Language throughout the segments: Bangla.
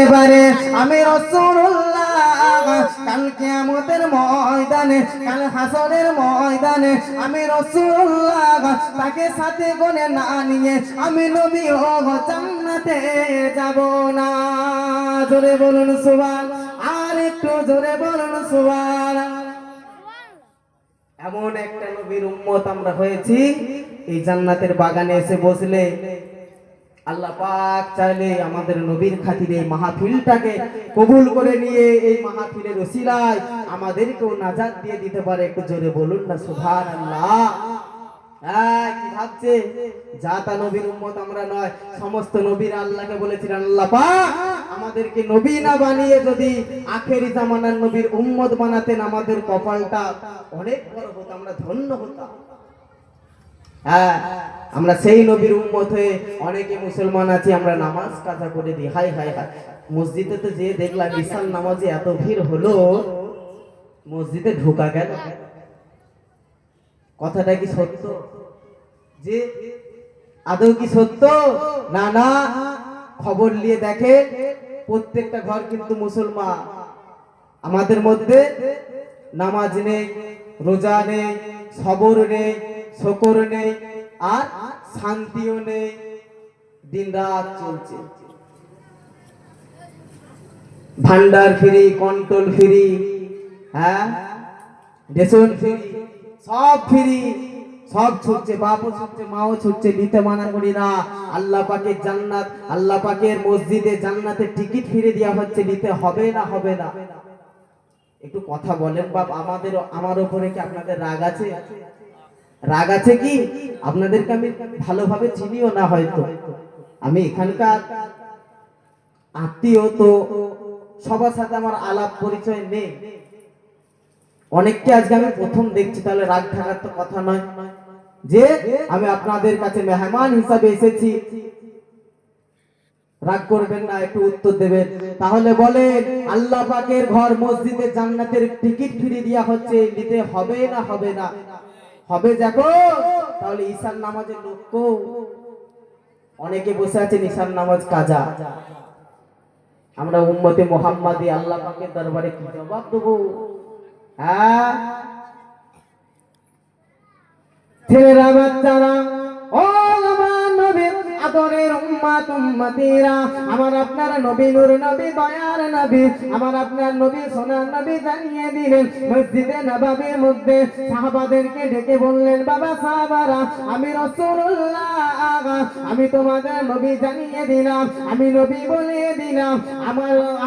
এবারে আমি রাসূলুল্লাহ কাল কিয়ামতের ময়দানে, কাল হাসরের ময়দানে আমি রাসূলুল্লাহ তাকে সাথে করে না নিয়ে আমি নবী ও জান্নাতে যাব না। জোরে বলুন সুবহানাল্লাহ, আর একটু জোরে বলুন সুবহানাল্লাহ। এমন একটা নবীর উম্মত আমরা হয়েছি, এই জান্নাতের বাগানে এসে বসলে আল্লাহ পাক চাইলে আমাদের নবীর খাতিরে এই মাহফিলটাকে কবুল করে নিয়ে এই মাহফিলের ওসিলায় আমাদেরকেও নাজাত দিয়ে দিতে পারে। একটু জোরে বলুন না সুবহানাল্লাহ। কি ভাবছে জাতা নবীর উম্মত আমরা নয়, সমস্ত নবীরা আল্লাহকে বলেছিলেন আল্লাহ পাক আমাদেরকে নবী না বানিয়ে যদি আখেরি জামানার নবীর উম্মত বানাতেন আমাদের কপালটা অনেক বড় হতো, আমরা ধন্য হতাম। আমরা সেই নবীর উম্মত হয়ে অনেকে মুসলমান আছি আমরা নামাজ কাজা করে দিই। হাই হাই হাই, মসজিদে তো যে দেখলাম ঈশার নামাজে এত ভিড় হলো, মসজিদে ঢোকা গেল। কথাটা কি সত্য? যে আদৌ কি সত্য? না না, খবর নিয়ে দেখে প্রত্যেকটা ঘর কিন্তু মুসলমান। আমাদের মধ্যে নামাজ নেই, রোজা নেই, সবর নেই, শুকর নেই, আর শান্তিও নেই, দিন রাত চলছে। ভান্ডার free, control free, ration free, সব ফ্রি, সব ছুটছে, বাপও ছুটছে, মাও ছুটছে, নিতে মানা করি না। আল্লাহ পাকের জান্নাত, আল্লাহ পাকের মসজিদে জান্নাতের টিকিট ফিরে দেওয়া হচ্ছে, নিতে হবে না হবে না। একটু কথা বলেন বাপ, আমার উপরে কি আপনাদের রাগ আছে? রাগ আছে কি? আপনাদেরকে আমি ভালোভাবে চিনিও না, হয়তো আমি এখানকার আত্মীয়, তো সবার সাথে আমার আলাপ পরিচয় নেই। অনেককে আজকে আমি প্রথম দেখছি, তাহলে রাগ থাকার তো কথা নয়। যে আমি আপনাদের কাছে মেহমান হিসাবে এসেছি, রাগ করবেন না, একটু উত্তর দেবেন। তাহলে বলেন আল্লাহ পাকের ঘর মসজিদে জান্নাতের টিকিট ফিরিয়ে দেওয়া হচ্ছে, নিতে হবে না হবে না? হবে। দেখো তাহলে ঈশার নামাজের লোক অনেকে বসে আছেন ঈশার নামাজ কাজা, আমরা উম্মতে মুহাম্মাদি আল্লাহ পাকের দরবারে কি জবাব দেবো? ছেলেরা বাচ্চারা, ও আমার নবীর আদরের উম্মত উম্মতিরা, আমার আপনার নবী নূর নবী দয়ার নবী, আমার আপনার নবী সোনার নবী জানিয়ে দিলেন মসজিদে নববীর মধ্যে সাহাবাদেরকে ডেকে বললেন, বাবা সাহাবারা, আমি রাসূলুল্লাহ, আমি তোমাদের নবী জানিয়ে দিলাম, আমি নবী বলে দিলাম,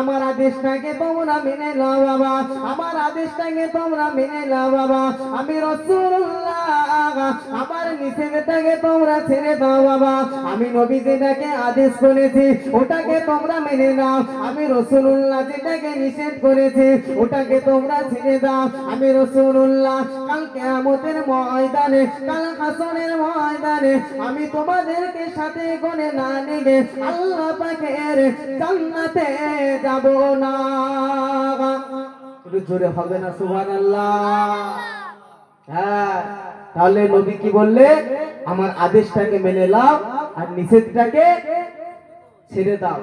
আমার আদেশটাকে তোমরা মেনে নাও বাবা, আমার আদেশটাকে তোমরা মেনে নাও বাবা। আমি রাসূলুল্লাহ, আমার নিষেধটাকে তোমরা ছেড়ে দাও বাবা। আমি নবী যেটাকে আদেশ করেছি ওটাকে তোমরা মেনে নাও, আমি রাসূলুল্লাহ যেটাকে নিষেধ করেছি ওটাকে তোমরা ছেড়ে দাও। আমি রাসূলুল্লাহ কাল কিয়ামতের ময়দানে, কাল হাসরের ময়দানে আমি তোমাদেরকে সাথে করে না নিয়ে আল্লাহ পাকের জান্নাতে যাব না। একটু জোরে হবে না সুবহানাল্লাহ? তাহলে নবী কি বললে? আমার আদেশটাকে মেনে নাও আর নিষেধটাকে ছেড়ে দাও।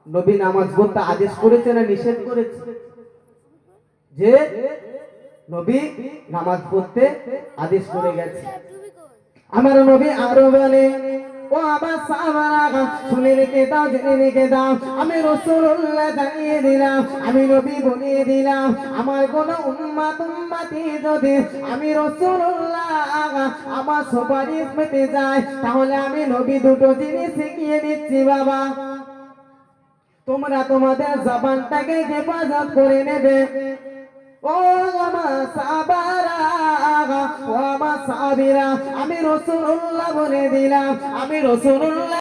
নবী নামাজ পড়তে আদেশ করেছে না নিষেধ করেছে? যে নবী নামাজ পড়তে আদেশ করে গেছে। আমার নবী আরো বলে, ও আমার সাহাবারা শুনে রেখে দাও, জেনে রেখে দাও, আমি রাসূলুল্লাহ জানিয়ে দিলাম, আমি নবী বলিয়ে দিলাম, আমার কোন উম্মত উম্মতি যদি আমি রাসূলুল্লাহ আমার সুপারিশ পেতে যায়, তাহলে আমি নবী দুটো জিনিস শিখিয়ে দিচ্ছি বাবা। তোমরা তোমাদের জবানটাকে হেফাজত করে নেবে। ও আমার সাহাবারা, ও আমার সাহাবীরা, আমি রাসূলুল্লাহ বলে দিলাম, আমি রাসূলুল্লাহ